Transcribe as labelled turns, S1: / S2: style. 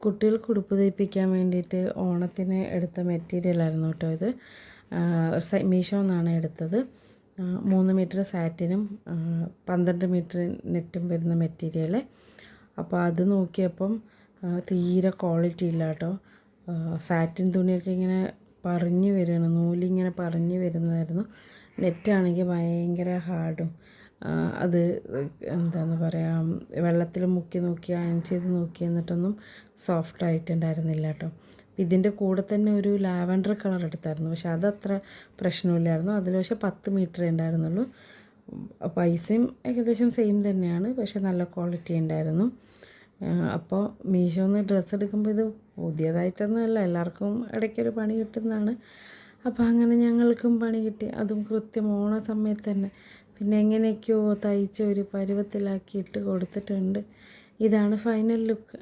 S1: കുട്ടികൾക്ക് ഉടുപ്പ് തയ്പ്പിക്കാൻ വേണ്ടിയിട്ട് ഓണത്തിന് എടുത്ത മെറ്റീരിയലായിരുന്നു കേട്ടോ ഇത്. മീഷോ നിന്നാണ് എടുത്തത്. 3 മീറ്റർ സാറ്റിനും 12 മീറ്റർ നെറ്റും വരുന്ന മെറ്റീരിയൽ. അപ്പോൾ അത് നോക്കിയപ്പം തീരെ ക്വാളിറ്റി ഇല്ല കേട്ടോ. സാറ്റിൻ തുണിയൊക്കെ ഇങ്ങനെ പറഞ്ഞു വരികയാണ്, നൂലിങ്ങനെ പറഞ്ഞു വരുന്നതായിരുന്നു. നെറ്റാണെങ്കിൽ ഭയങ്കര ഹാർഡും. അത് എന്താണെന്ന് പറയുക, വെള്ളത്തിൽ മുക്കി നോക്കി അയൺ ചെയ്ത് നോക്കി എന്നിട്ടൊന്നും സോഫ്റ്റ് ആയിട്ടുണ്ടായിരുന്നില്ല കേട്ടോ. ഇതിൻ്റെ കൂടെ തന്നെ ഒരു ലാവൻഡർ കളർ എടുത്തായിരുന്നു, പക്ഷെ അതത്ര പ്രശ്നമില്ലായിരുന്നു. അതിൽ പക്ഷേ 10 മീറ്ററേ ഉണ്ടായിരുന്നുള്ളൂ. പൈസയും ഏകദേശം സെയിം തന്നെയാണ്, പക്ഷെ നല്ല ക്വാളിറ്റി ഉണ്ടായിരുന്നു. അപ്പോൾ മീഷോന്ന് ഡ്രസ്സ് എടുക്കുമ്പോൾ ഇത് പുതിയതായിട്ടൊന്നുമല്ല, എല്ലാവർക്കും ഇടയ്ക്കൊരു പണി കിട്ടുന്നതാണ്. അപ്പോൾ അങ്ങനെ ഞങ്ങൾക്കും പണി കിട്ടി, അതും കൃത്യം ഓണ സമയത്ത് തന്നെ. പിന്നെ എങ്ങനെയൊക്കെയോ തയ്ച്ച് ഒരു പരുവത്തിലാക്കി ഇട്ട് കൊടുത്തിട്ടുണ്ട്. ഇതാണ് ഫൈനൽ ലുക്ക്.